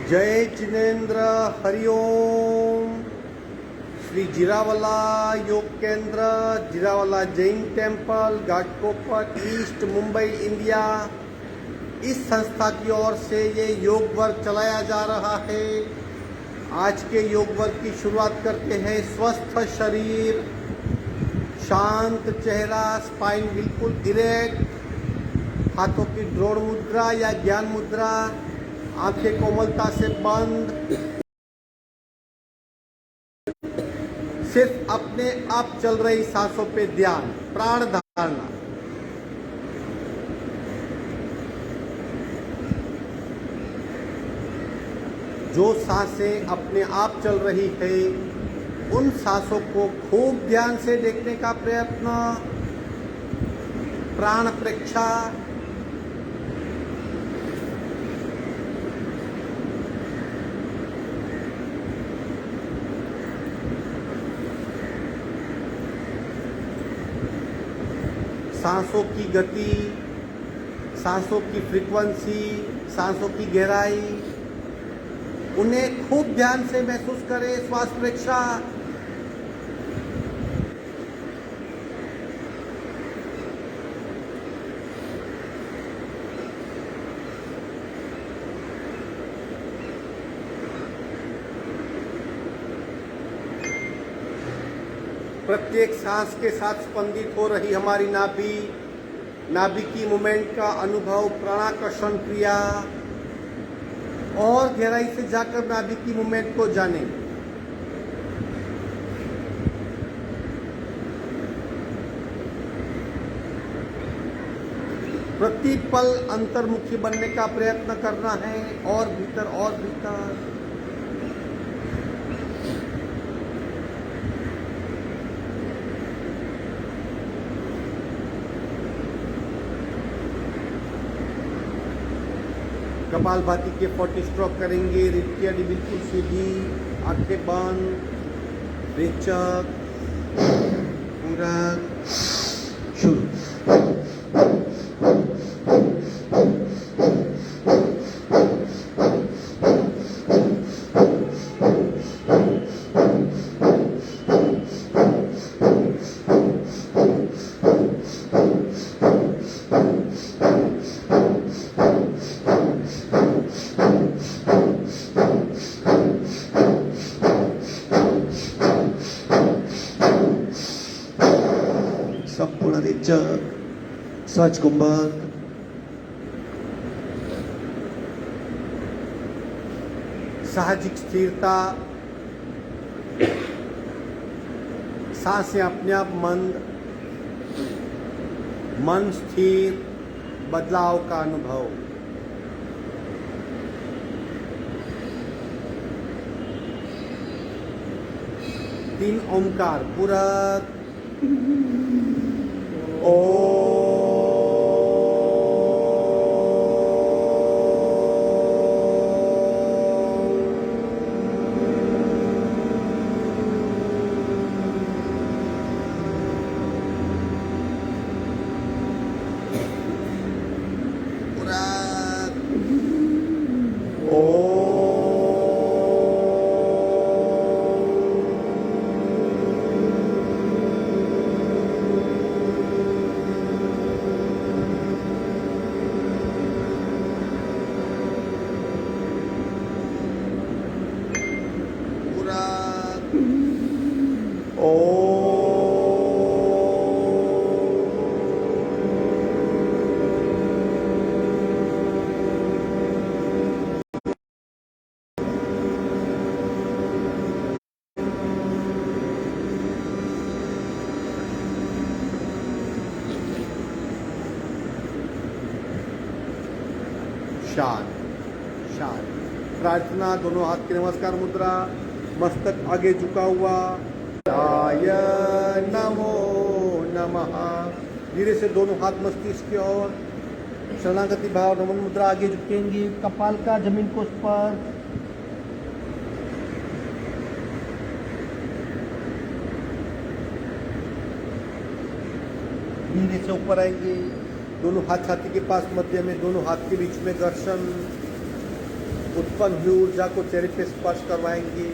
जय जिनेन्द्र हरिओम। श्री जीरावाला योग केंद्र, Jirawala Jain temple, Ghatkopar east, Mumbai, India, इस संस्था की ओर से ये योग वर्ग चलाया जा रहा है। आज के योग वर्ग की शुरुआत करते हैं। स्वस्थ शरीर, शांत चेहरा, स्पाइन बिल्कुल इरेक्ट, हाथों की ड्रोण मुद्रा या ज्ञान मुद्रा, आंखें कोमलता से बंद, सिर्फ अपने आप चल रही सांसों पे ध्यान, प्राण धारणा। जो सांसें अपने आप चल रही है उन सांसों को खूब ध्यान से देखने का प्रयत्न, प्राण प्रेक्षा। सांसों की गति, सांसों की फ्रीक्वेंसी, सांसों की गहराई, उन्हें खूब ध्यान से महसूस करें। श्वास प्रेक्षा। प्रत्येक सांस के साथ स्पंदित हो रही हमारी नाभि, नाभि की मूवमेंट का अनुभव, प्राणाकर्षण क्रिया, और गहराई से जाकर नाभि की मूवमेंट को जानें। प्रति पल अंतर्मुखी बनने का प्रयत्न करना है, और भीतर और भीतर। कपालभाति के 40 स्ट्रोक करेंगे। रीढ़ की हड्डी बिल्कुल सीधी, आंखें बंद, रेचक, पूरक, शुरू। संपूर्ण रेचक, स्वच्छ कुंभक, साहजिक स्थिरता, सांसें अपने आप मंद, मन स्थिर, बदलाव का अनुभव। तीन ओंकार पूरक। शांत शांत। प्रार्थना, दोनों हाथ की नमस्कार मुद्रा, मस्तक आगे झुका हुआ। आय नमो नमः। धीरे से दोनों हाथ मस्तिष्क की ओर, शरणागति भाव, नमन मुद्रा, आगे झुकेंगे। कपाल का जमीन को स्पर्श। धीरे से ऊपर आएंगे, दोनों हाथ छाती के पास मध्य में, दोनों हाथ के बीच में घर्षण, उत्पन्न हुई ऊर्जा को चेहरे पे स्पर्श करवाएंगे।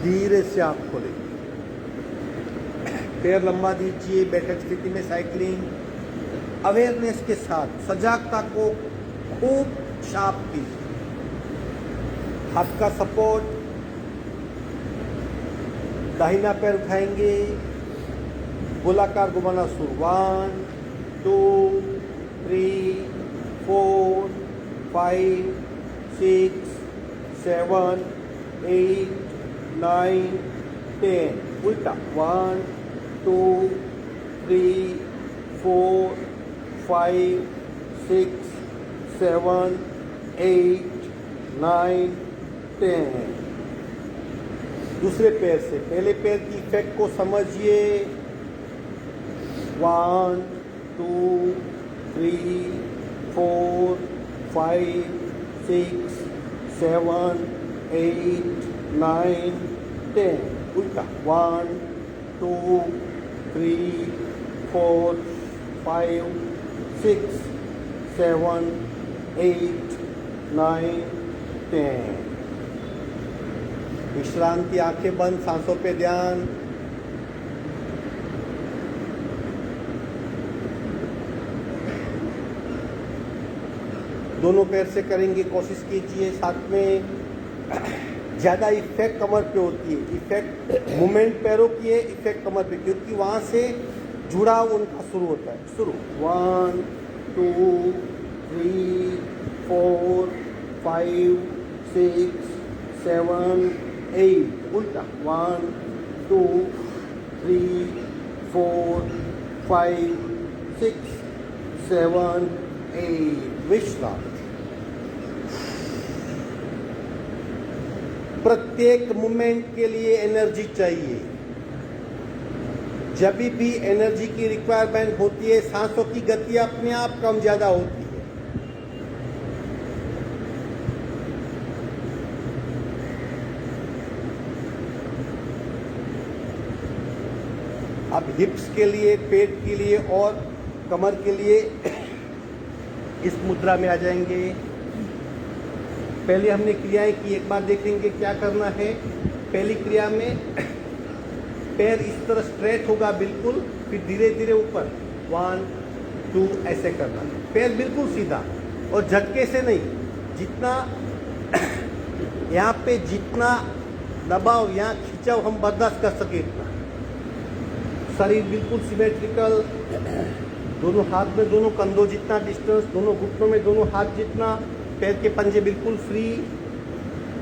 धीरे से आँख खोलेंगे, पैर लंबा दीजिए, बैठक स्थिति में साइकिलिंग। अवेयरनेस के साथ सजागता को खूब शार्प कीजिए। हाथ का सपोर्ट, दाहिना पैर उठाएंगे, गोलाकार घुमाना शुरू। 1 2 3 4 5 6 7 8 9 10। उल्टा 1 2 3 4 5 6 7 8 9 10। दूसरे पैर से पहले पैर की इफेक्ट को समझिए। 1 2 3 4 5 6 7 8 9 10। उल्टा 1 2 3 4 5 6 7 8 9 10। विश्रांति, आंखें बंद, सांसों पे ध्यान। दोनों पैर से करेंगे, कोशिश कीजिए। साथ में ज़्यादा इफेक्ट कमर पे होती है, इफेक्ट मूवमेंट पैरों की है, इफेक्ट कमर पे, क्योंकि वहाँ से जुड़ाव उनका शुरू होता है। शुरू 1 2 3 4 5 6 7 8। उल्टा 1 2 3 4 5 6 7 8। विश्रांति। प्रत्येक मूवमेंट के लिए एनर्जी चाहिए। जब भी एनर्जी की रिक्वायरमेंट होती है, सांसों की गति अपने आप कम ज्यादा होती है। अब हिप्स के लिए, पेट के लिए और कमर के लिए इस मुद्रा में आ जाएंगे। पहले हमने क्रियाएं की, एक बार देखेंगे क्या करना है। पहली क्रिया में पैर इस तरह स्ट्रेट होगा बिल्कुल, फिर धीरे धीरे ऊपर 1 2 ऐसे करना है। पैर बिल्कुल सीधा और झटके से नहीं। जितना यहाँ पे जितना दबाव, यहाँ खिंचाव हम बर्दाश्त कर सके इतना। शरीर बिल्कुल सिमेट्रिकल, दोनों हाथ में दोनों कंधों जितना डिस्टेंस, दोनों घुटनों में दोनों हाथ जितना, पैर के पंजे बिल्कुल फ्री।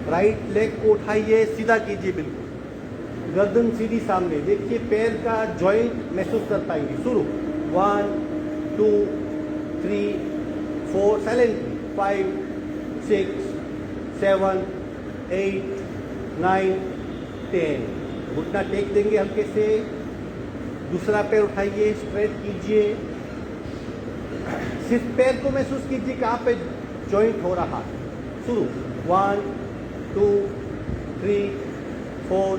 राइट लेग को उठाइए, सीधा कीजिए बिल्कुल, गर्दन सीधी सामने। देखिए पैर का जॉइंट महसूस कर पाएंगे। शुरू 1 2 3 4 साइलेंटली 5 6 7 8 9 10। घुटना टेक देंगे हल्के से। दूसरा पैर उठाइए, स्ट्रेट कीजिए। सिर्फ पैर को महसूस कीजिए कहाँ पे जॉइंट हो रहा है। शुरू 1 2 3 4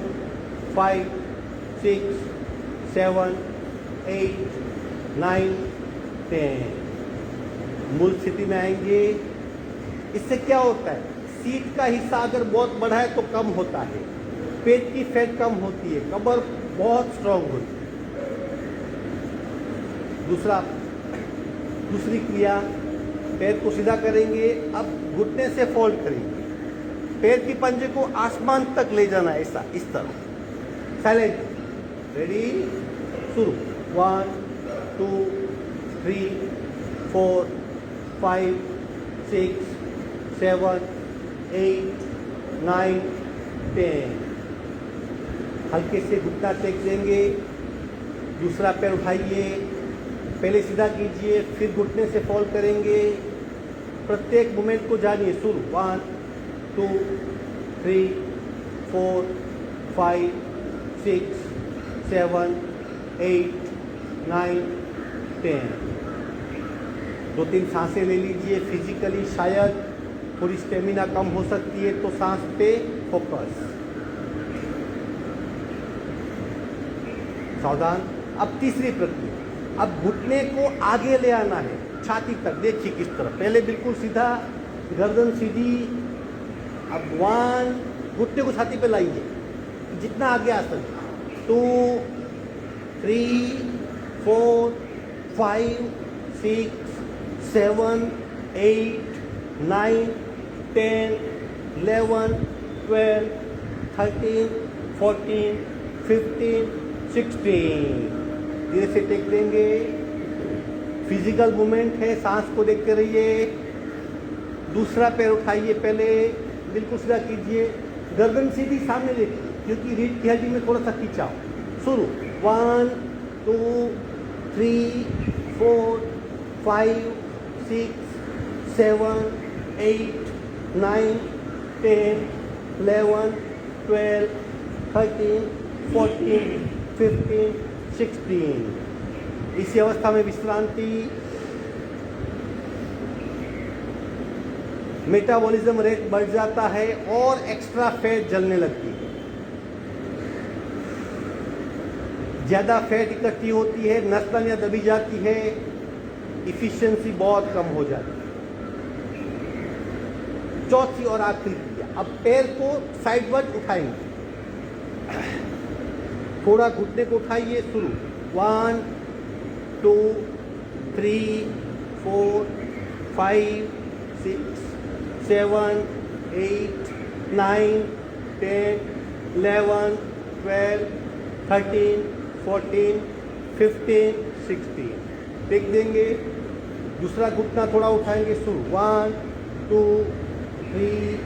5 6 7 8 9 10। मूल स्थिति में आएंगे। इससे क्या होता है, सीट का हिस्सा अगर बहुत बड़ा है तो कम होता है, पेट की फैट कम होती है, कमर बहुत स्ट्रांग होती है। दूसरी क्रिया, पैर को सीधा करेंगे। अब घुटने से फोल्ड करेंगे, पैर की पंजे को आसमान तक ले जाना है, ऐसा इस तरह। साइलेंट, रेडी, शुरू 1 2 3 4 5 6 7 8 9 10। हल्के से घुटना टेक देंगे। दूसरा पैर उठाइए, पहले सीधा कीजिए, फिर घुटने से फॉल करेंगे। प्रत्येक मूवमेंट को जानिए। शुरू 1 2 3 4 5 6 7 8 9 10। 2-3 सांसें ले लीजिए। फिजिकली शायद थोड़ी स्टेमिना कम हो सकती है, तो सांस पे फोकस। सावधान। अब तीसरी प्रक्रिया, अब घुटने को आगे ले आना है छाती तक। देखिए किस तरह, पहले बिल्कुल सीधा, गर्दन सीधी। अब 1, घुटने को छाती पे लाइए जितना आगे आ सके। 2, 3, 4, 5, 6, 7, 8, 9, 10, 11, 12, 13, 14, 15, 16। धीरे से टेक देंगे। फिजिकल मूवमेंट है, सांस को देखते रहिए। दूसरा पैर उठाइए, पहले बिल्कुल सीधा कीजिए, गर्दन सीधी सामने देखिए क्योंकि रीढ़ की हड्डी में थोड़ा सा खिंचाव। शुरू 1, 2, 3, 4, 5, 6, 7, 8, 9, 10, 11, 12, 13, 14, 15, 16। इसी अवस्था में विश्रांति। मेटाबॉलिज्म रेट बढ़ जाता है और एक्स्ट्रा फैट जलने लगती है। ज़्यादा फैट इकट्ठी होती है, नस या दबी जाती है, इफिशिएंसी बहुत कम हो जाती है। चौथी और आखिरी क्रिया, अब पैर को साइडवर्ड उठाएंगे, थोड़ा घुटने को उठाइए। शुरू 1, 2, 3, 4, 5, 6, 7, 8, 9, 10, 11, 12, 13, 14, 15, 16। टेक देंगे। दूसरा घुटना थोड़ा उठाएंगे। शुरू 1, 2, 3,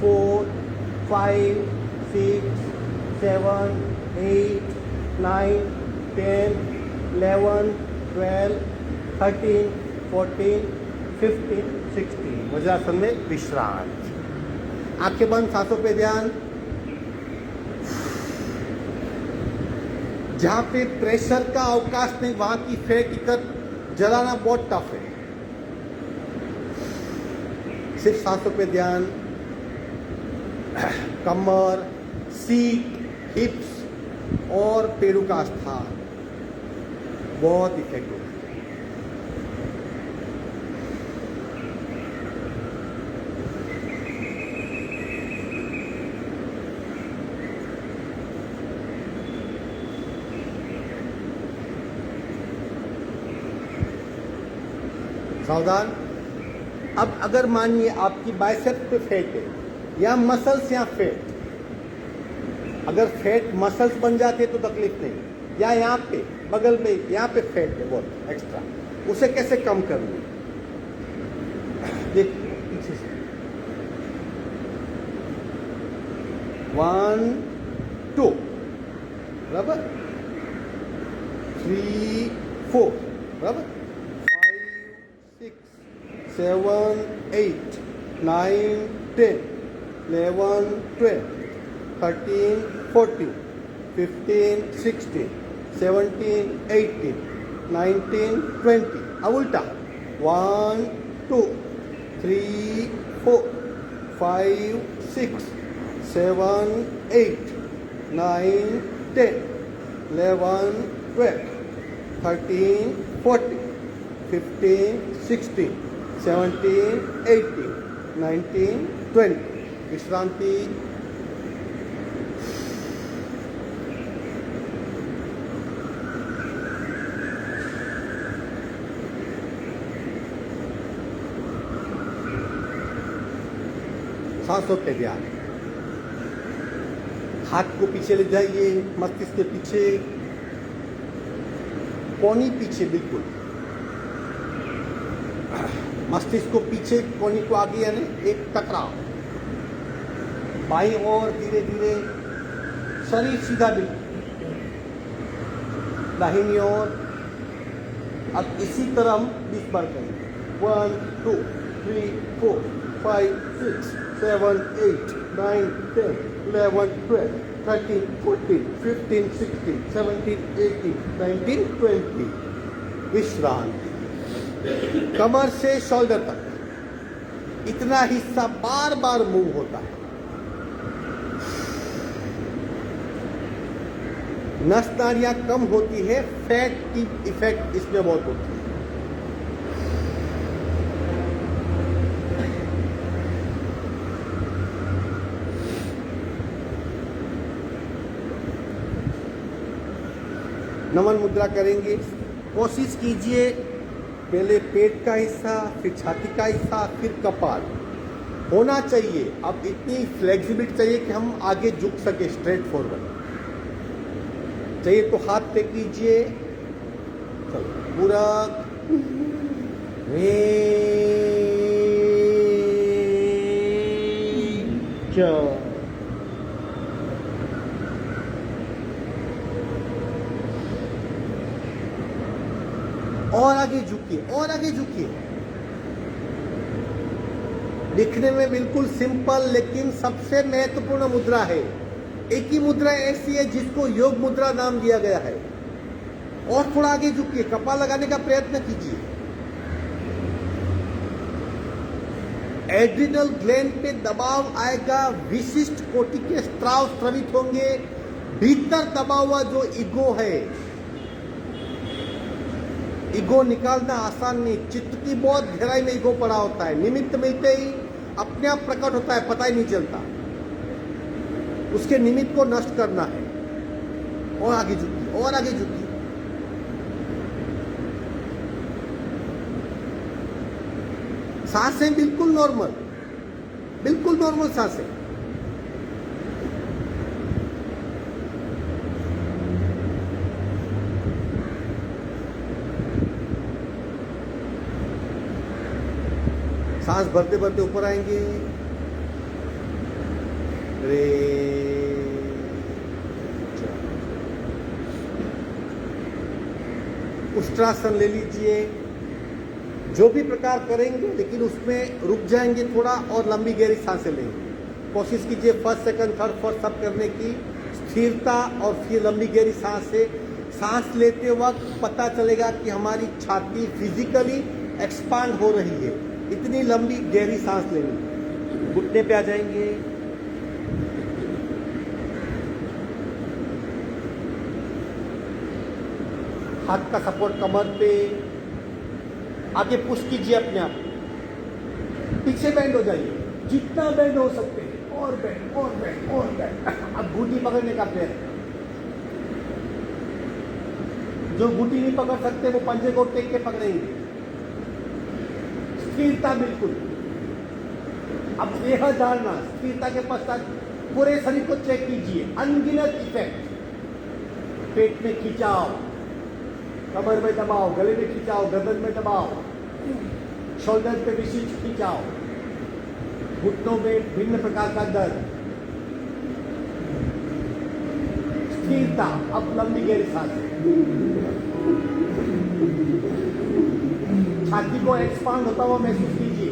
4, 5, 6, 7, 8, 9, 10, 11, 12, 13, 14, 15, 16। वज्रासन में विश्रांति। आंखें बंद, सांसों पे ध्यान। जहां पे प्रेशर का अवकाश नहीं वहां की फैट इकट्ठ जलाना बहुत टफ है। सिर्फ सांसों पे ध्यान। कमर, सीट, हिप्स और पेड़ों का स्थान बहुत इफेक्टिव है। सावधान। अब अगर मानिए आपकी बाइसेप्स पे फैट है या मसल्स या फैट, अगर फैट मसल्स बन जाते तो तकलीफ नहीं, या यहाँ पे बगल में यहाँ पे फैट है बहुत एक्स्ट्रा, उसे कैसे कम करना है? देखिए पीछे से 1, 2, बराबर, 3, 4, बराबर, 7, 8, 9, 10, 11, 12, 13, 14, 15, 16, 17, 18, 19, 20। अब उल्टा 1, 2, 3, 4, 5, 6, 7, 8, 9, 10, 11, 12, 13, 14, 15, 16, 17, 18, 19, 20। विश्रांति। सांसों पे ध्यान। हाथ को पीछे ले जाइए, मस्तिष्क के पीछे, कोहनी पीछे, बिल्कुल मस्तिष्क को पीछे, कोहनी को आगे, यानी एक टकराव। बाईं ओर धीरे धीरे, शरीर सीधा, बिल्कुल दाहिनी ओर। अब इसी तरह हम 20 बार करेंगे। 1, 2, 3, 4, 5, 6, 7, 8, 9, 10, 11, 12, 13, 14, 15, 16, 17, 18, 19, 20। विश्रांति। कमर से शोल्डर तक इतना हिस्सा बार बार मूव होता है। नस नाड़ियाँ कम होती है, फैट की इफेक्ट इसमें बहुत होती है। नमन मुद्रा करेंगे। कोशिश कीजिए पहले पेट का हिस्सा, फिर छाती का हिस्सा, फिर कपाल होना चाहिए। अब इतनी फ्लेक्सिबिलिटी चाहिए कि हम आगे झुक सके, स्ट्रेट फॉरवर्ड चाहिए। तो हाथ पे कीजिए, चलो पूरा और आगे झुकिए, और आगे झुकिए। दिखने में बिल्कुल सिंपल लेकिन सबसे महत्वपूर्ण मुद्रा है। एक ही मुद्रा ऐसी है जिसको योग मुद्रा नाम दिया गया है। और थोड़ा आगे झुकिए, कपाल लगाने का प्रयत्न कीजिए। एड्रिनल ग्लैंड पे दबाव आएगा, विशिष्ट कोटि के स्त्राव स्रवित होंगे। भीतर दबा हुआ जो ईगो है, ईगो निकालना आसान नहीं। चित्त की बहुत गहराई में ईगो पड़ा होता है, निमित्त मिलते ही अपने आप प्रकट होता है, पता ही नहीं चलता। उसके निमित्त को नष्ट करना है। और आगे झुकिए, और आगे झुकिए। सांसें बिल्कुल नॉर्मल, बिल्कुल नॉर्मल सांसें। सांस भरते भरते ऊपर आएंगे। रे उष्ट्रासन ले लीजिए। जो भी प्रकार करेंगे लेकिन उसमें रुक जाएंगे थोड़ा और लंबी गहरी सांसें लेंगे। कोशिश कीजिए फर्स्ट सेकंड थर्ड फोर्थ सब करने की, स्थिरता और फिर लंबी गहरी सांसें। सांस लेते वक्त पता चलेगा कि हमारी छाती फिजिकली एक्सपांड हो रही है। इतनी लंबी गहरी सांस लेनी। घुटने पे आ जाएंगे। हाथ का सपोर्ट कमर पे। आगे पुश कीजिए अपने आप, पीछे बेंड हो जाइए, जितना बेंड हो सकते हैं। और बेंड, और बेंड, और बेंड। अब घुटी पकड़ने का प्रयत्न। जो घुटी नहीं पकड़ सकते वो पंजे को टेक के पकड़ेंगे। स्थिरता बिल्कुल। अब यह धारणा, स्थिरता के पश्चात पूरे शरीर को चेक कीजिए। अनगिनत इफेक्ट। पेट में खिंचाव, कमर में दबाव, गले में खिंचाव, गर्दन में दबाव, शोल्डर पे विशिष्ट खिंचाव, घुटनों में भिन्न प्रकार का दर्द। स्थिरता। अब लंबी गहरी सांस। छाती को एक्सपांड होता हुआ महसूस कीजिए।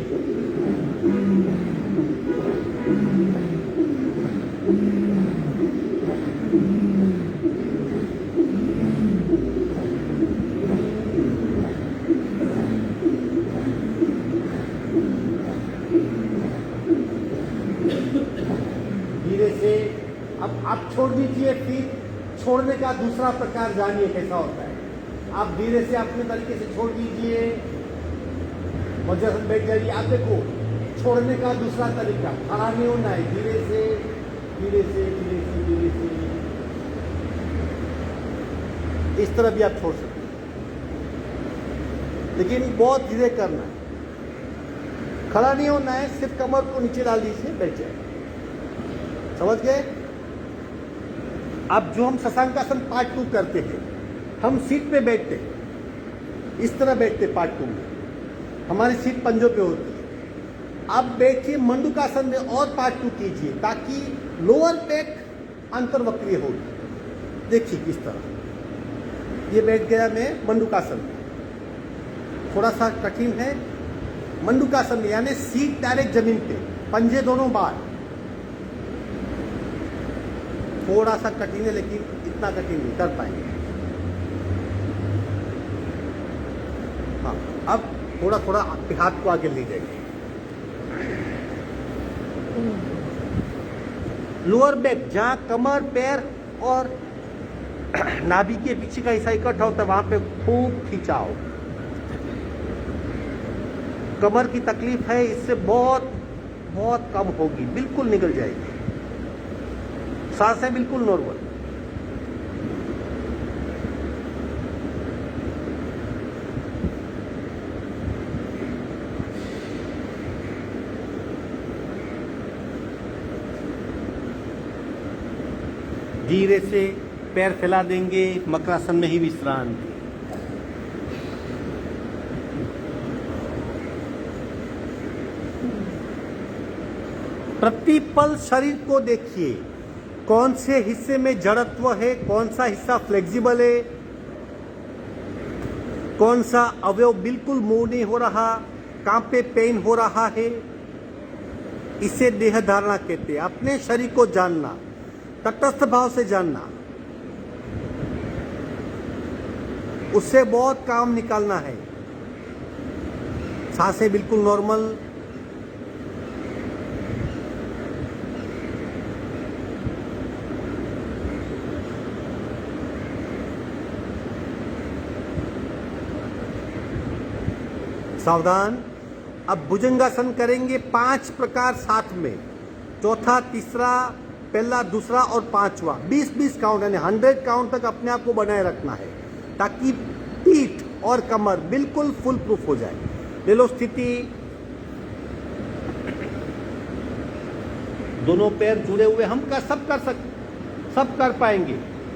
धीरे से अब आप छोड़ दीजिए। फिर छोड़ने का दूसरा प्रकार जानिए कैसा होता है। आप धीरे से अपने तरीके से छोड़ दीजिए। वज्रासन बैठ जाइए। आप देखो छोड़ने का दूसरा तरीका, खड़ा नहीं होना है। धीरे से, धीरे से, धीरे से, धीरे से। इस तरह भी आप छोड़ सकते हैं, लेकिन बहुत धीरे करना है। खड़ा नहीं होना है, सिर्फ कमर को नीचे डाल दीजिए, बैठ जाए। समझ गए? अब जो हम शशांकासन पार्ट 2 करते हैं, हम सीट पे बैठते हैं, इस तरह बैठते पार्ट 2 में। हमारी सीट पंजों पे होती है। अब बैठिए मंडूकासन में और पार्ट 2 कीजिए ताकि लोअर बैक अंतर्वक्रीय हो। देखिए किस तरह ये बैठ गया मैं मंडूकासन में। थोड़ा सा कठिन है मंडूकासन में, यानी सीट डायरेक्ट जमीन पे, पंजे दोनों बाहर। थोड़ा सा कठिन है लेकिन इतना कठिन नहीं, कर पाएंगे। हाँ, अब थोड़ा थोड़ा हाथ को आगे ले जाइए। लोअर बैक, जहां कमर, पैर और नाभि के पीछे का हिस्सा इकट्ठा होता है, वहां पे खूब खिंचाओ। कमर की तकलीफ है, इससे बहुत बहुत कम होगी, बिल्कुल निकल जाएगी। सांसें बिल्कुल नॉर्मल। धीरे से पैर फैला देंगे, मकरासन में ही विश्रांति। प्रतिपल शरीर को देखिए, कौन से हिस्से में जड़त्व है, कौन सा हिस्सा फ्लेक्सिबल है, कौन सा अवयव बिल्कुल मूव नहीं हो रहा, कहां पे पेन हो रहा है। इसे देह धारणा कहते हैं। अपने शरीर को जानना, तटस्थ भाव से जानना, उससे बहुत काम निकालना है। सांसें बिल्कुल नॉर्मल। सावधान। अब भुजंगासन करेंगे 5 प्रकार साथ में, चौथा, तीसरा, पहला, दूसरा और पांचवा। 20-20 काउंट यानी 100 काउंट तक अपने आप को बनाए रखना है, ताकि पीठ और कमर बिल्कुल फुल प्रूफ हो जाए। ले लो स्थिति, दोनों पैर जुड़े हुए। हम सब कर पाएंगे।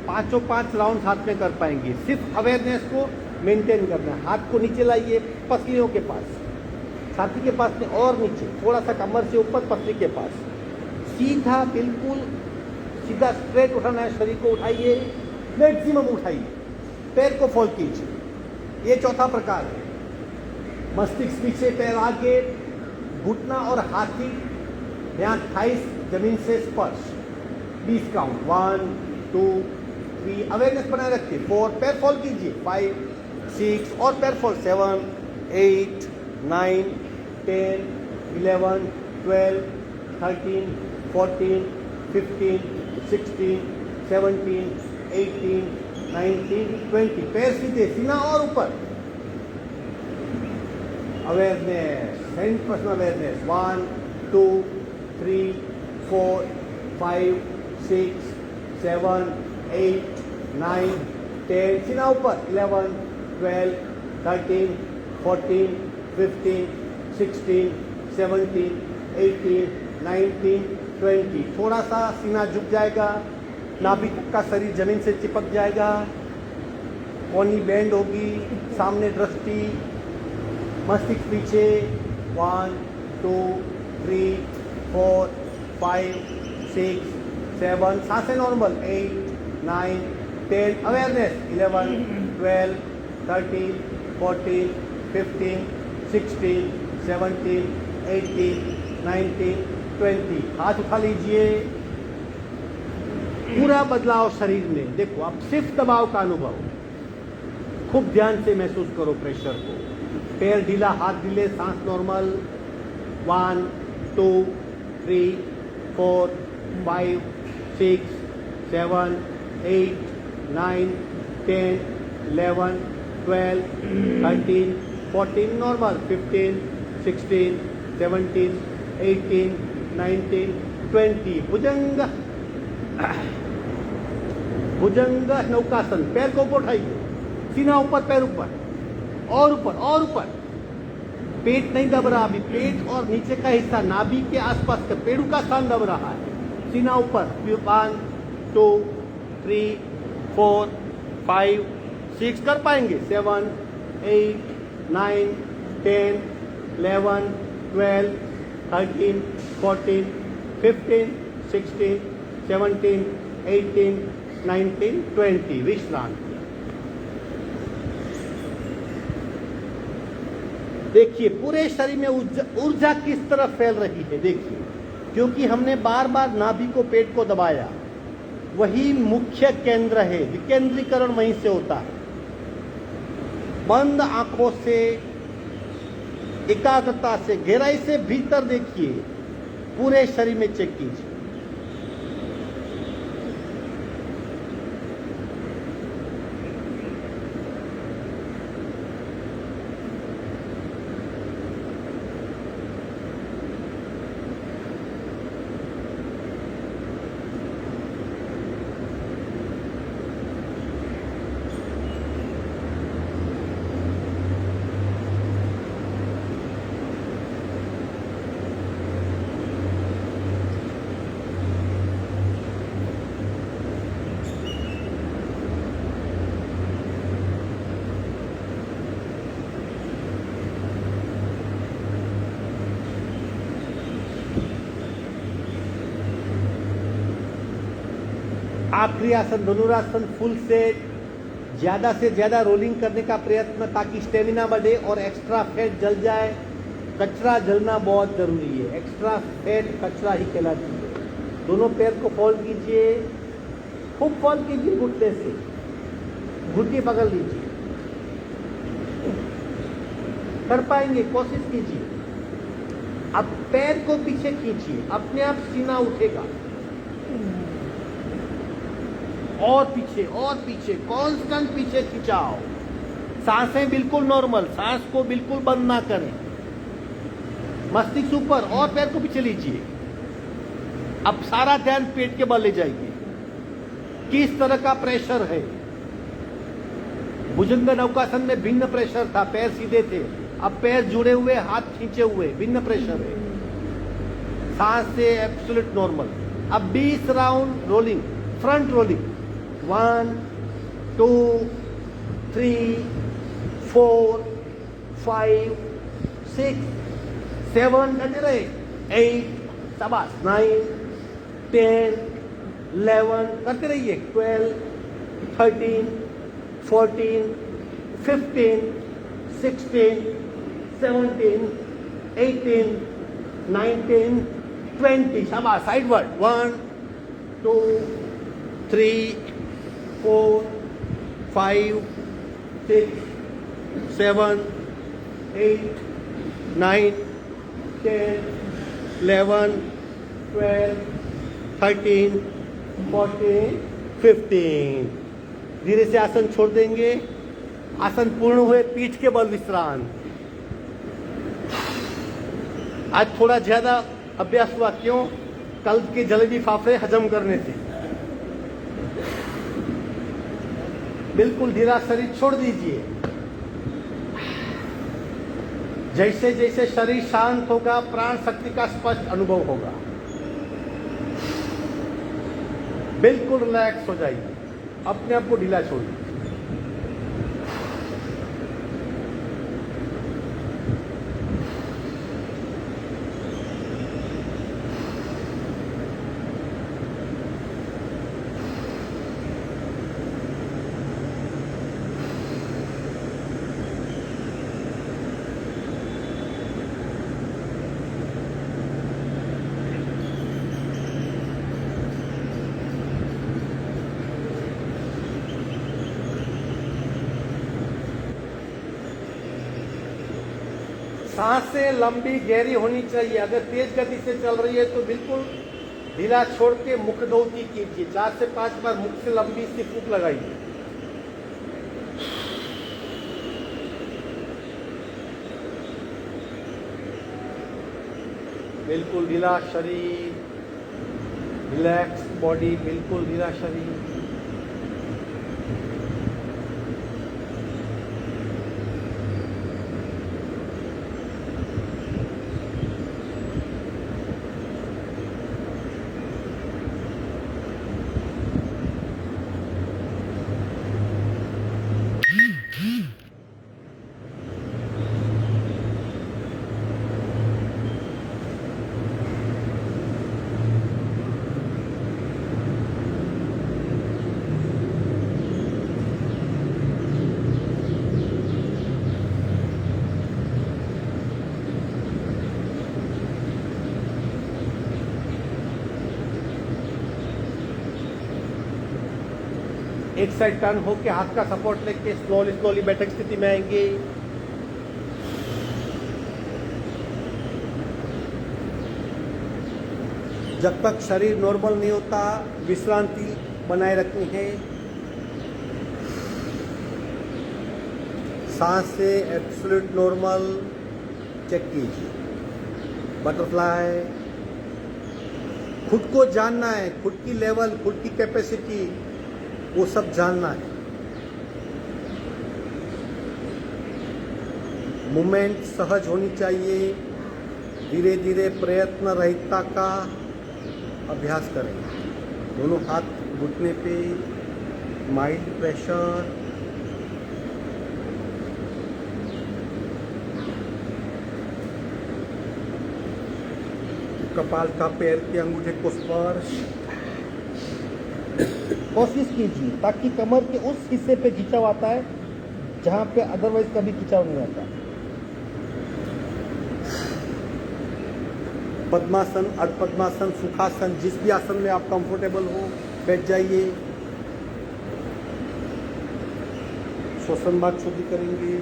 5 राउंड हाथ में कर पाएंगे। सिर्फ अवेयरनेस को मेंटेन करना है। हाथ को नीचे लाइए, पसलियों के पास, छाती के पास में और नीचे, थोड़ा सा कमर से ऊपर, पसली के पास। सीधा, बिल्कुल सीधा स्ट्रेट उठाना है। शरीर को उठाइए, मैक्सिमम उठाइए, पैर को फोल्ड कीजिए। ये चौथा प्रकार है। मस्तिष्क पीछे, पैर आगे, घुटना और हाथी यहाँ थाइस जमीन से स्पर्श। 20 काउंट, 1 2 3। अवेयरनेस बनाए रखिए। 4, पैर फोल्ड कीजिए। 5 6 और पैर फोल्ड। 7 8 9 10 11 12 13 14 15 16 17 18 19 20। पैर सीधे, सीना और ऊपर। Awareness, 100% awareness. 1 2 3 4 5 6 7 8 9 10। सीना ऊपर। 11 12 13 14 15 16 17 18 19 20। थोड़ा सा सीना झुक जाएगा, नाभि का शरीर जमीन से चिपक जाएगा, कोनी बैंड होगी, सामने दृष्टि, मस्तिष्क पीछे। 1 2 3 4 5 6 7। सांसें नॉर्मल। 8 9 10। अवेयरनेस। 11 12 13 14 15 16 17 18 19 20। हाथ उठा लीजिए। पूरा बदलाव शरीर में देखो। अब सिर्फ दबाव का अनुभव, खूब ध्यान से महसूस करो प्रेशर को। पैर ढीला, हाथ ढीले, सांस नॉर्मल। 1 2 3 4 5 6 7 8 9 10 11 12 13 14 नॉर्मल। 15 16 17 18 19 20। भुजंग नौकासन। पैर को ऊपर उठाइए, सीना ऊपर, पैर ऊपर और ऊपर और ऊपर। पेट नहीं दब रहा अभी। पेट और नीचे का हिस्सा नाभि के आसपास का पेड़ू का स्थान दब रहा है। सीना ऊपर। 1 2 3 4 5 6 कर पाएंगे। 7 8 9 10 11 12 13 14 15 16 17 18 19 20। विश्रांति। देखिए पूरे शरीर में ऊर्जा किस तरह फैल रही है। देखिए, क्योंकि हमने बार बार नाभि को, पेट को दबाया, वही मुख्य केंद्र है। विकेंद्रीकरण वहीं से होता है। बंद आंखों से, एकाग्रता से, गहराई से भीतर देखिए, पूरे शरीर में चेक कीजिए। आखिरी आसन धनुरासन फुल सेट। ज़्यादा से ज़्यादा रोलिंग करने का प्रयत्न ताकि स्टेमिना बढ़े और एक्स्ट्रा फैट जल जाए। कचरा जलना बहुत ज़रूरी है, एक्स्ट्रा फैट कचरा ही कहलाती है। दोनों पैर को फोल्ड कीजिए, खूब फोल्ड कीजिए, घुटने से घुटनी पकड़ लीजिए। कर पाएंगे, कोशिश कीजिए। अब पैर को पीछे खींचिए, अपने आप सीना उठेगा। और पीछे कांस्टेंट पीछे खिंचाओ। सांसें बिल्कुल नॉर्मल, सांस को बिल्कुल बंद ना करें। मस्तिष्क ऊपर और पैर को पीछे लीजिए। अब सारा ध्यान पेट के बल ले जाइए। किस तरह का प्रेशर है? भुजंग नौकासन में भिन्न प्रेशर था, पैर सीधे थे। अब पैर जुड़े हुए, हाथ खींचे हुए, भिन्न प्रेशर है। सांस से एब्सोल्यूट नॉर्मल। अब 20 राउंड रोलिंग, फ्रंट रोलिंग। 1 2 3 4 5 6 7 करते रहे। 8 शाबाश, 9 10 11 करते रहिए। 12 13 14 15 16 17 18 19 20 शाबाश, साइडवर्ड। 1 2 3 4 5 6 7 8 9 10 11 12 13 14 15। धीरे से आसन छोड़ देंगे। आसन पूर्ण हुए, पीठ के बल विश्राम। आज थोड़ा ज्यादा अभ्यास हुआ, क्यों? कल के जलेबी फाफड़े हजम करने थे। बिल्कुल ढीला शरीर छोड़ दीजिए। जैसे जैसे शरीर शांत होगा, प्राण शक्ति का स्पष्ट अनुभव होगा। बिल्कुल रिलैक्स हो जाइए, अपने आप को ढीला छोड़िए। सांसें लंबी गहरी होनी चाहिए। अगर तेज गति से चल रही है तो बिल्कुल ढीला छोड़ के मुख धोती कीजिए। 4 से 5 बार मुख से लंबी सी फूंक लगाइए। बिल्कुल ढीला शरीर, रिलैक्स बॉडी, बिल्कुल ढीला शरीर। एक साइड टर्न होके हाथ का सपोर्ट लेके स्लोली स्लोली बैठक स्थिति में आएंगे। जब तक शरीर नॉर्मल नहीं होता, विश्रांति बनाए रखनी है। सांस से एब्सोल्यूट नॉर्मल चेक कीजिए। बटरफ्लाई, खुद को जानना है, खुद की लेवल, खुद की कैपेसिटी, वो सब जानना है। मूवमेंट सहज होनी चाहिए। धीरे धीरे प्रयत्न रहितता का अभ्यास करें। दोनों हाथ घुटने पे, माइल्ड प्रेशर। कपाल का पैर के अंगूठे को स्पर्श। कोशिश कीजिए ताकि कमर के उस हिस्से पे खिंचाव आता है जहां पे अदरवाइज कभी खिंचाव नहीं आता। पद्मासन, अर्ध पद्मासन, सुखासन, जिस भी आसन में आप कंफर्टेबल हो बैठ जाइए। श्वसन मार्ग शुद्धि करेंगे।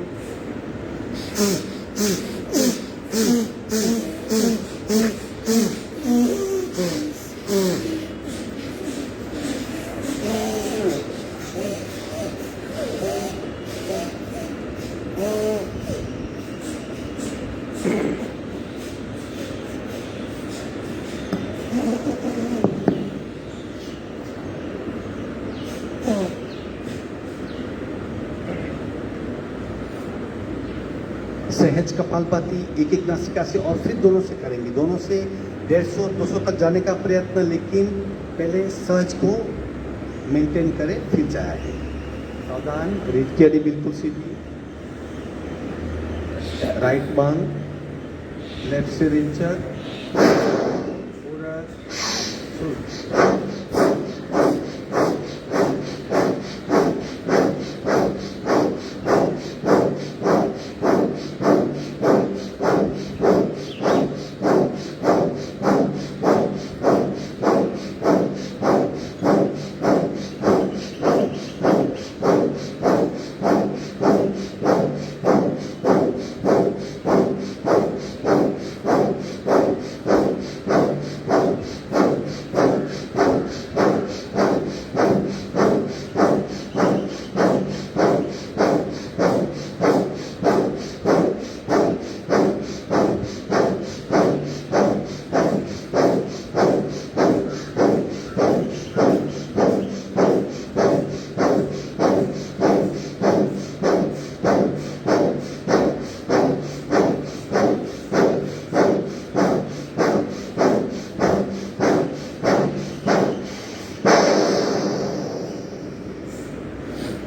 सहज कपालभाति एक एक नासिका से और फिर दोनों से करेंगे। दोनों से 150-200 तक जाने का प्रयत्न, लेकिन पहले सहज को मेंटेन करें फिर जाए। सावधान, रीढ़ की हड्डी बिल्कुल सीधी। राइट बांग, लेफ्ट से रिंचर,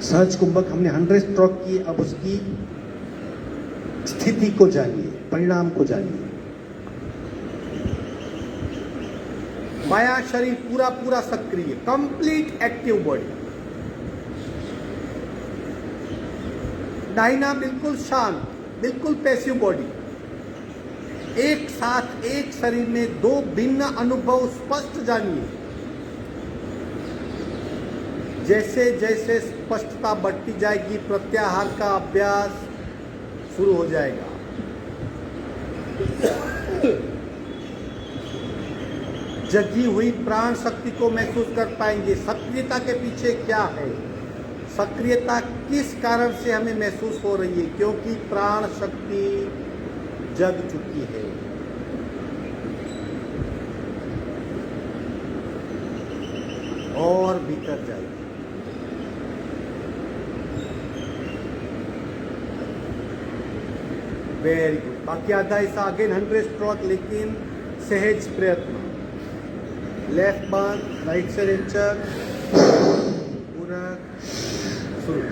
सहज कुंभक हमने 100 स्ट्रोक की। अब उसकी स्थिति को जानिए, परिणाम को जानिए। बायां शरीर पूरा पूरा सक्रिय, कंप्लीट एक्टिव बॉडी। दाहिना बिल्कुल शांत, बिल्कुल पैसिव बॉडी। एक साथ एक शरीर में दो भिन्न अनुभव स्पष्ट जानिए। जैसे जैसे स्पष्टता बढ़ती जाएगी, प्रत्याहार का अभ्यास शुरू हो जाएगा। जगी हुई प्राण शक्ति को महसूस कर पाएंगे। सक्रियता के पीछे क्या है? सक्रियता किस कारण से हमें महसूस हो रही है? क्योंकि प्राण शक्ति जग चुकी है। और भीतर जाइए। Very good. बाकी आधा हिस्सा अगेन 100 स्ट्रोक, लेकिन सहज प्रयत्न। लेफ्ट बांध, राइट से रिंचर, पूरा शुरू।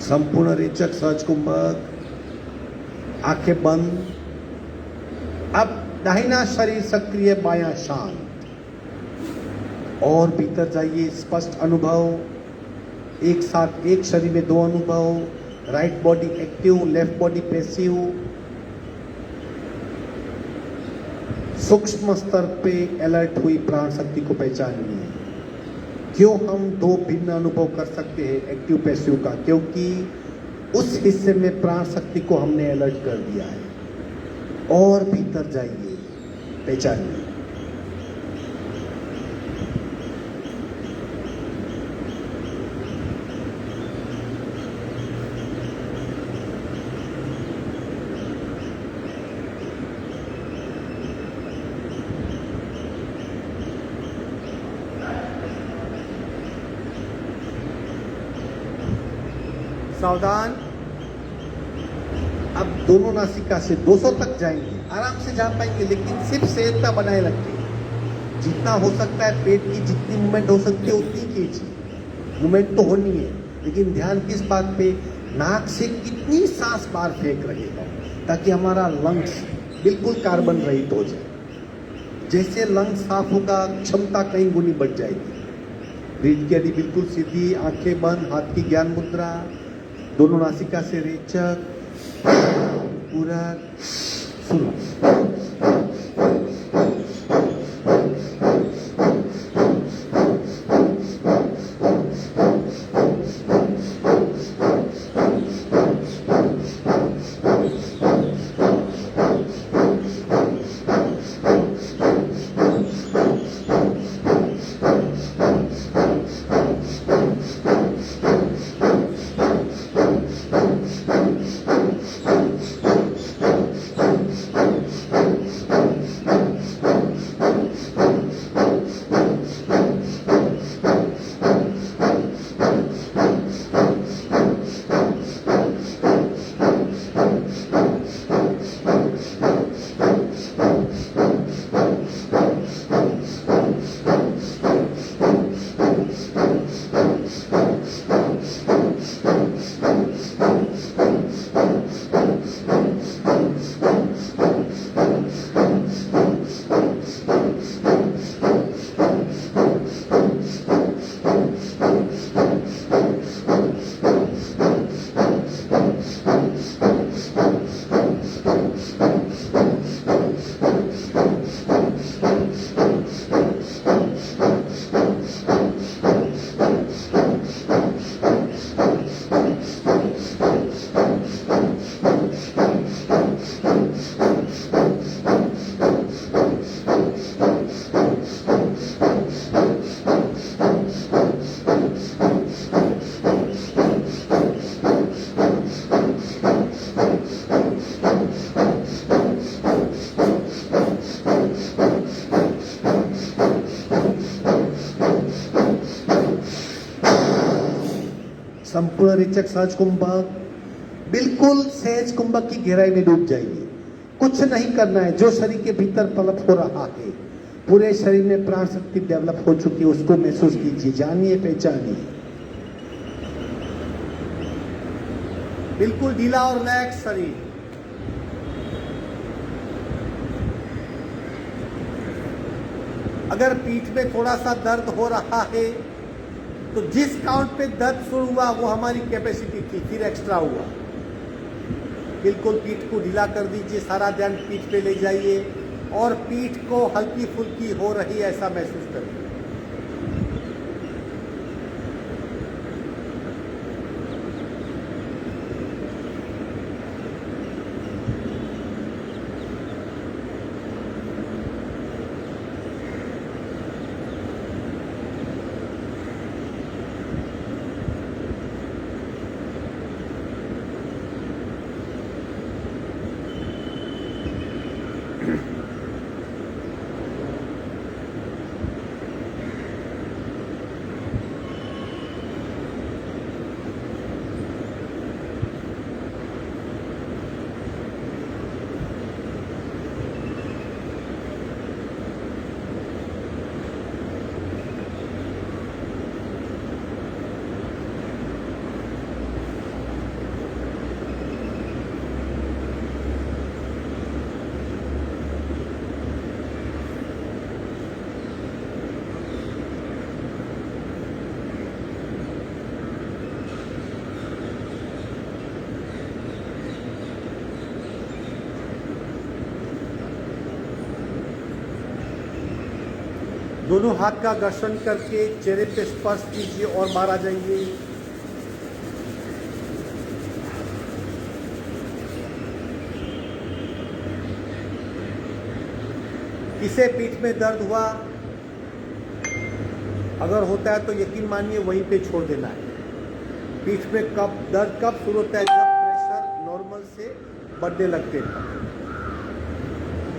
संपूर्ण रेचक सहज कुंभक, आंखें बंद। अब दाहिना शरीर सक्रिय, बायां शांत। और भीतर जाइए, स्पष्ट अनुभव। एक साथ एक शरीर में दो अनुभव। Right body active, left body passive. सूक्ष्म स्तर पे अलर्ट हुई प्राण शक्ति को पहचानिए। क्यों हम दो भिन्न अनुभव कर सकते हैं एक्टिव पैसिव का? क्योंकि उस हिस्से में प्राण शक्ति को हमने अलर्ट कर दिया है। और भीतर जाइए, पहचानिए। सावधान। अब दोनों नासिका से 200 तक जाएंगे, आराम से जा पाएंगे, लेकिन सिर्फ स्थिरता बनाए रखिए। जितना हो सकता है पेट की जितनी मूवमेंट हो सकती है उतनी कीजिए। मूवमेंट तो होनी है, लेकिन ध्यान किस बात पे? नाक से कितनी सांस बाहर फेंक रहे हो, ताकि हमारा लंग्स बिल्कुल कार्बन रहित हो जाए। जैसे लंग्स साफ होगा, क्षमता कई गुनी बढ़ जाएगी। ब्रीथ की अड़ी बिल्कुल सीधी, आंखें बंद, हाथ की ज्ञान मुद्रा, दोनों नासिका से रेचक, पूरा सुनो। संपूर्ण रेचक सहज कुंभक, बिल्कुल सहज कुंभक की गहराई में डूब जाइए। कुछ नहीं करना है। जो शरीर के भीतर पलप हो रहा है, पूरे शरीर में प्राण शक्ति डेवलप हो चुकी है, उसको महसूस कीजिए, जानिए, पहचानिए। बिल्कुल ढीला और रिलैक्स शरीर। अगर पीठ में थोड़ा सा दर्द हो रहा है तो जिस काउंट पे दर्द शुरू हुआ वो हमारी कैपेसिटी थी, फिर एक्स्ट्रा हुआ। बिल्कुल पीठ को ढीला कर दीजिए, सारा ध्यान पीठ पे ले जाइए और पीठ को हल्की फुल्की हो रही ऐसा महसूस करिए। दोनों हाथ का घर्षण करके चेहरे पे स्पर्श कीजिए और बाहर आ जाएंगे। किसे पीठ में दर्द हुआ, अगर होता है तो यकीन मानिए वहीं पे छोड़ देना है। पीठ में दर्द कब शुरू होता है, जब प्रेशर नॉर्मल से बढ़ने लगते हैं।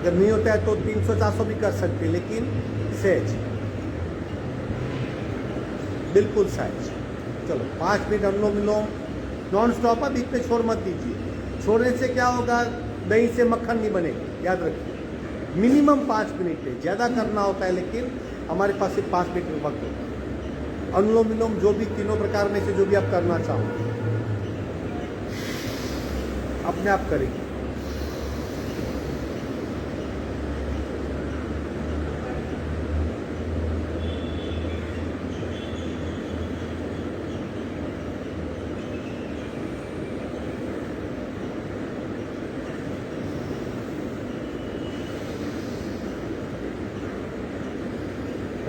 जब नहीं होता है तो 300-400 भी कर सकते हैं, लेकिन सहज, बिल्कुल सहज। चलो 5 मिनट अनुलोम विलोम नॉन स्टॉप है, बीच में छोड़ मत दीजिए। छोड़ने से क्या होगा, दही से मक्खन नहीं बनेगा, याद रखिए। मिनिमम 5 मिनट है, ज़्यादा करना होता है, लेकिन हमारे पास सिर्फ 5 मिनट वक्त होता है। अनुलोम विलोम जो भी तीनों प्रकार में से जो भी आप करना चाहो अपने आप करेंगे।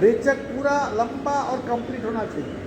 रेचक पूरा लंबा और कंप्लीट होना चाहिए।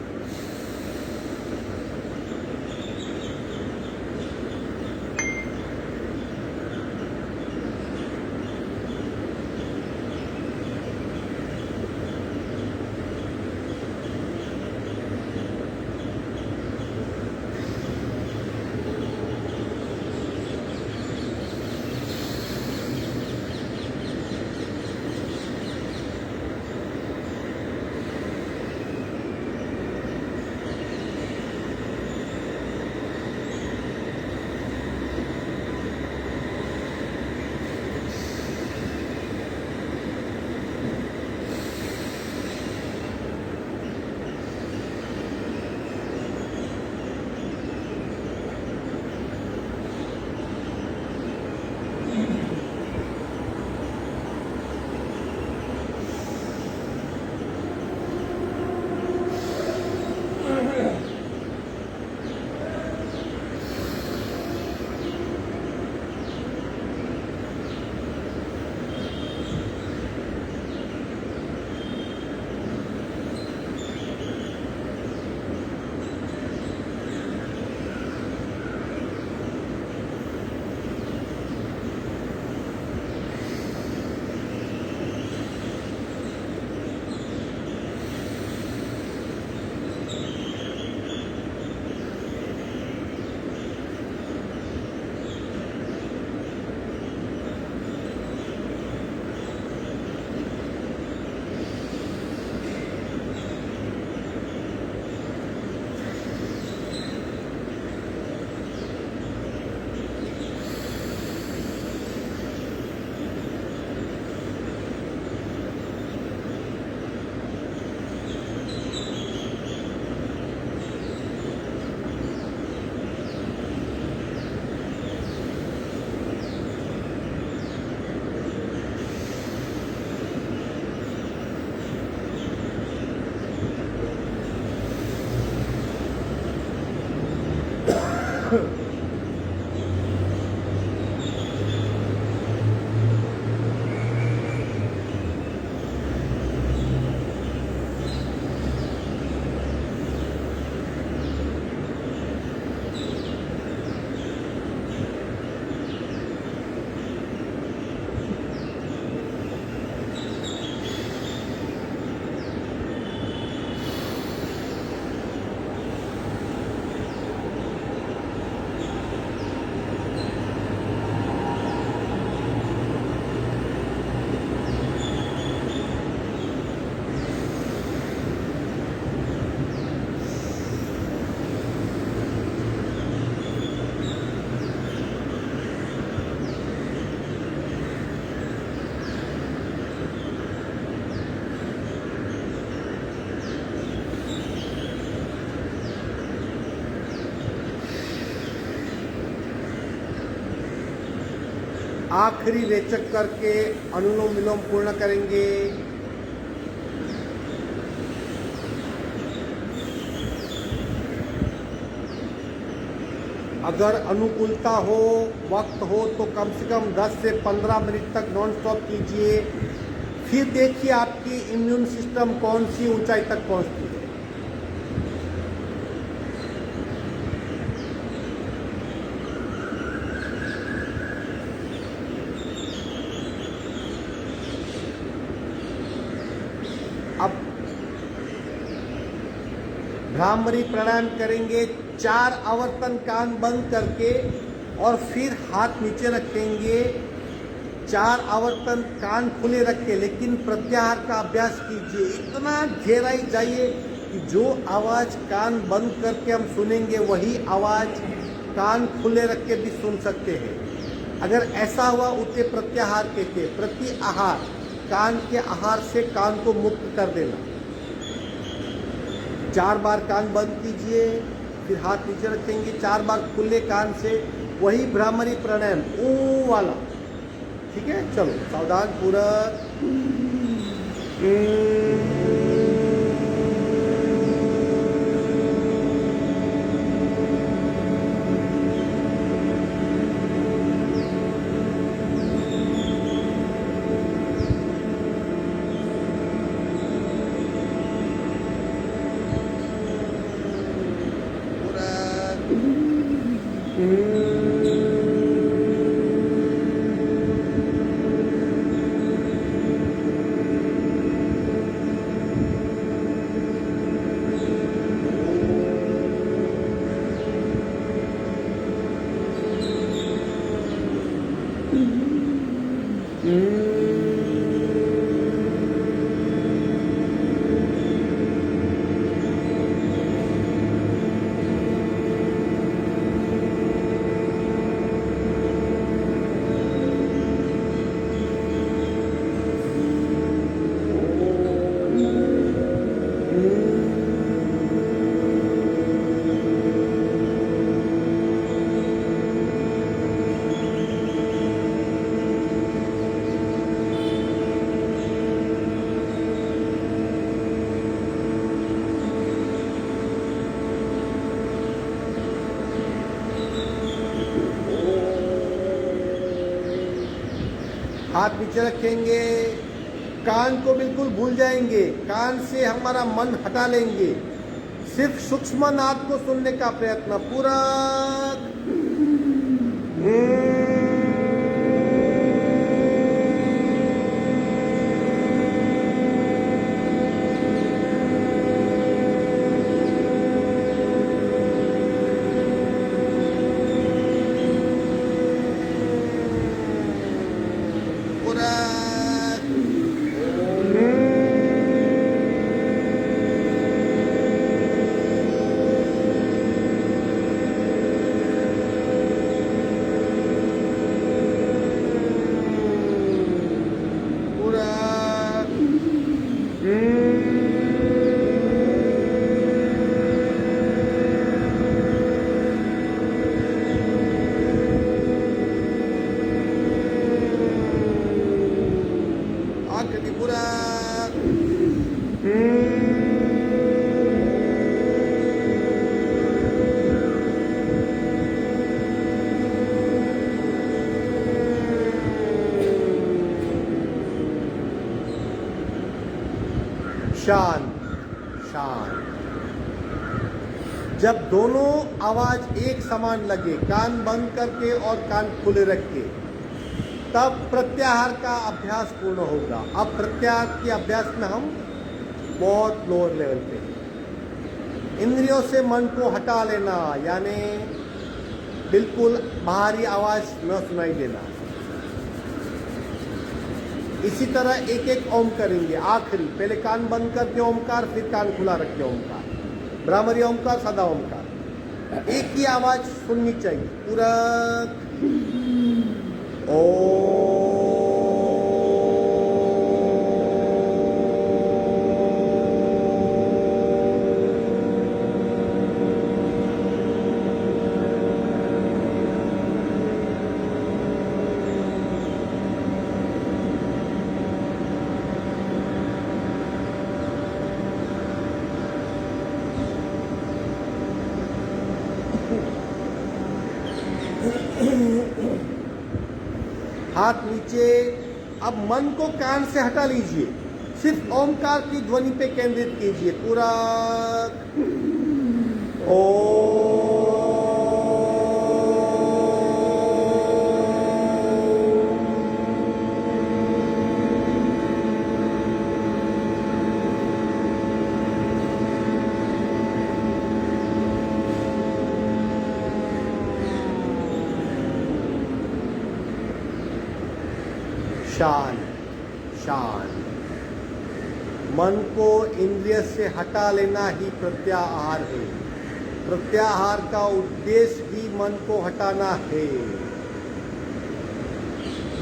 आखिरी रेचक करके अनुलोम विलोम पूर्ण करेंगे। अगर अनुकूलता हो, वक्त हो तो कम से कम 10 से 15 मिनट तक नॉन स्टॉप कीजिए। फिर देखिए आपकी इम्यून सिस्टम कौन सी ऊंचाई तक पहुंचती है। अब भ्रामरी प्राणायाम करेंगे, 4 आवर्तन कान बंद करके और फिर हाथ नीचे रखेंगे। 4 आवर्तन कान खुले रख के, लेकिन प्रत्याहार का अभ्यास कीजिए। इतना गहराई जाइए कि जो आवाज कान बंद करके हम सुनेंगे वही आवाज कान खुले रख के भी सुन सकते हैं। अगर ऐसा हुआ उसे प्रत्याहार कहते। प्रति आहार, कान के आहार से कान को मुक्त कर देना। 4 बार कान बंद कीजिए, फिर हाथ नीचे रखेंगे, 4 बार खुले कान से, वही भ्रामरी प्राणायाम ओ वाला। ठीक है, चलो सावधान पूर्वक। हाथ नीचे रखेंगे, कान को बिल्कुल भूल जाएंगे, कान से हमारा मन हटा लेंगे, सिर्फ सूक्ष्म नाद को सुनने का प्रयत्न पूरा। शांत शांत। जब दोनों आवाज एक समान लगे, कान बंद करके और कान खुले रख के, तब प्रत्याहार का अभ्यास पूर्ण होगा। अब प्रत्याहार के अभ्यास में हम बहुत लोअर लेवल पे हैं। इंद्रियों से मन को हटा लेना, यानी बिल्कुल बाहरी आवाज न सुनाई देना। इसी तरह एक एक ओम करेंगे। आखिरी पहले कान बंद करके ओमकार, फिर कान खुला रख के ओमकार। भ्रामरी ओमकार, सदा ओमकार, एक ही आवाज सुननी चाहिए पूरा। ओ हाथ नीचे, अब मन को कान से हटा लीजिए, सिर्फ ओमकार की ध्वनि पे केंद्रित कीजिए पूरा। शांत शांत। मन को इंद्रिय से हटा लेना ही प्रत्याहार है। प्रत्याहार का उद्देश्य ही मन को हटाना है।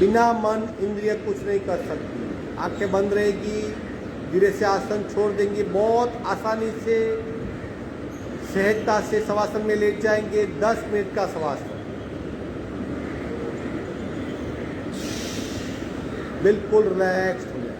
बिना मन इंद्रिय कुछ नहीं कर सकती। आंखें बंद रहेगी, धीरे से आसन छोड़ देंगे, बहुत आसानी से सहजता से शवासन में लेट जाएंगे। 10 मिनट का शवासन, बिल्कुल रिलैक्स हो जाए।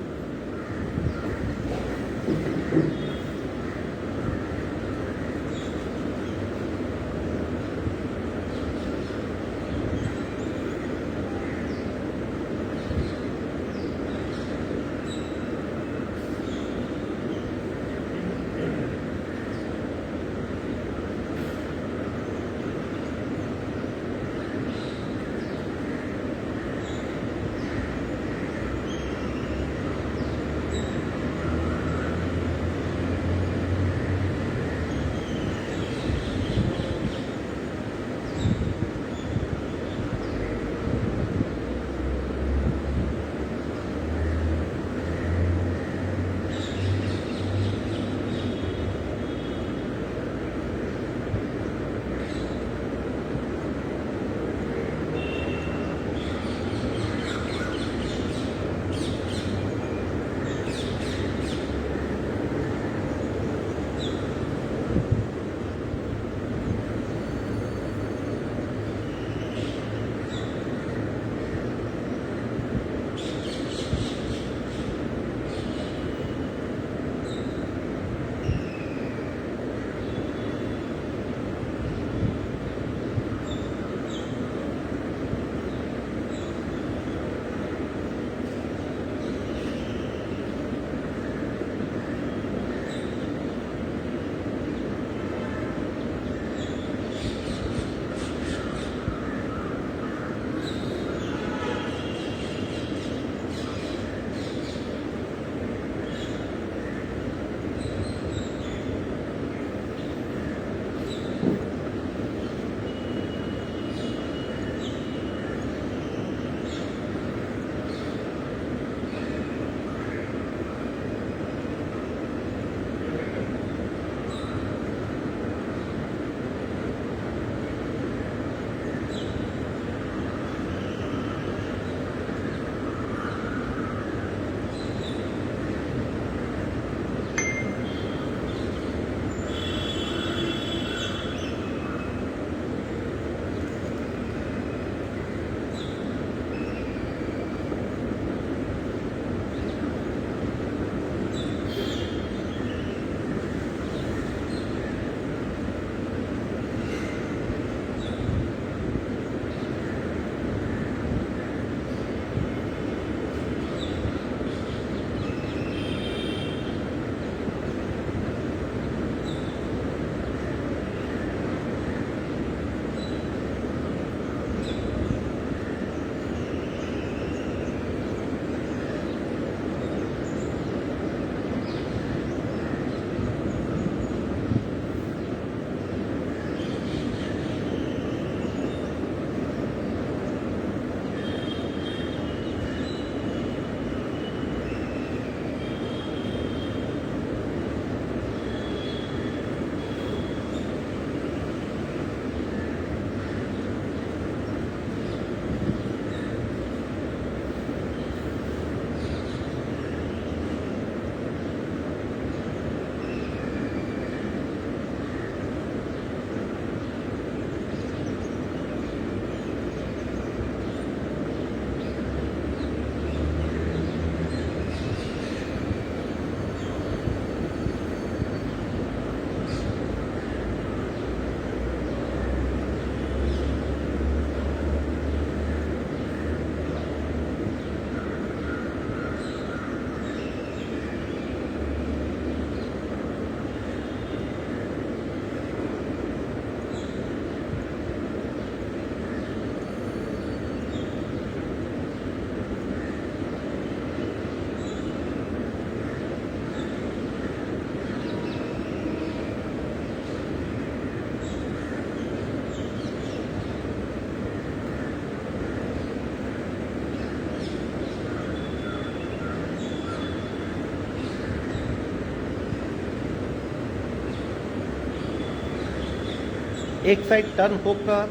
एक साइड टर्न होकर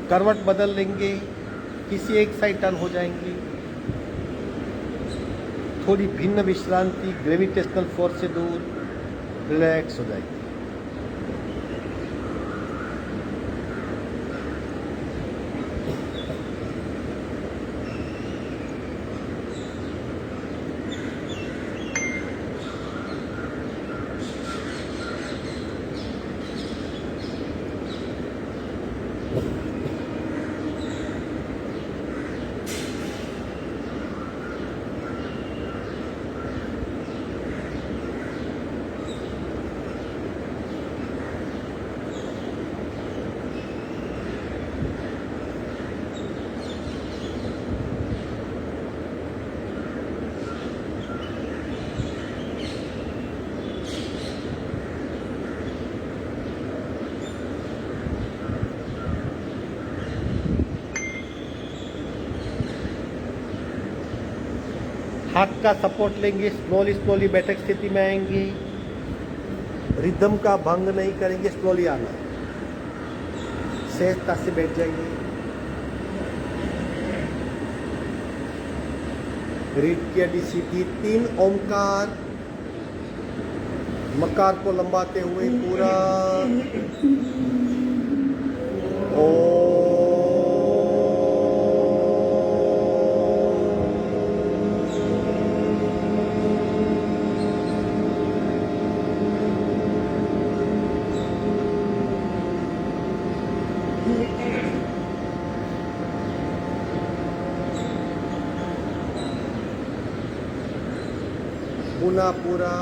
करवट बदल लेंगे, किसी एक साइड टर्न हो जाएंगे। थोड़ी भिन्न विश्रांति ग्रेविटेशनल फोर्स से दूर रिलैक्स हो जाएगी। हाथ का सपोर्ट लेंगे, स्लोली स्लोली बैठक स्थिति में आएंगे। रिदम का भंग नहीं करेंगे, स्लोली आना, सहजता से बैठ जाएंगे। रीढ़ की हड्डी सीधी, 3 ओमकार, मकार को लंबाते हुए पूरा ओम। पुनः पूरा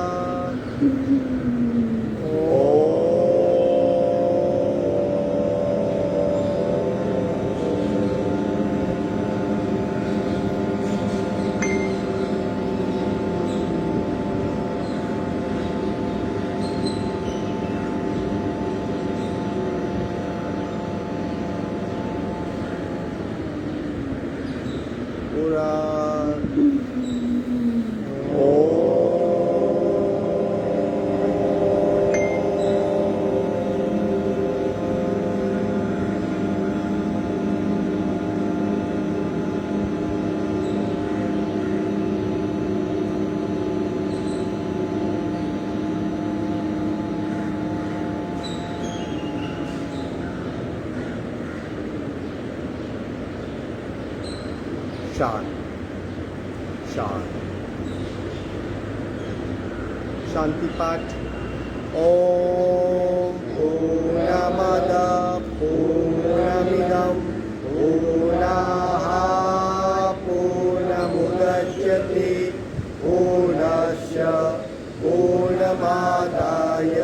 पूरा शांत शांत शांति पाठ। ओम पूर्णमद पूर्णमिदं पूर्णाः पूर्णमुदच्यते पूर्णस्य पूर्णमादाय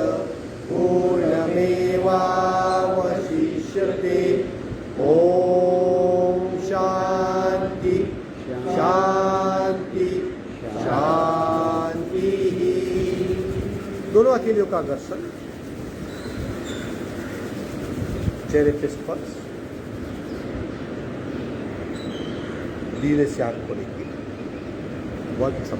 पूर्णमेवावशिष्यते। ओम शांति शांति शांति। दोनों अकेलियों का दर्शन, चेहरे पे स्पर्श, धीरे से आंख खोलेंगे। वर्क सब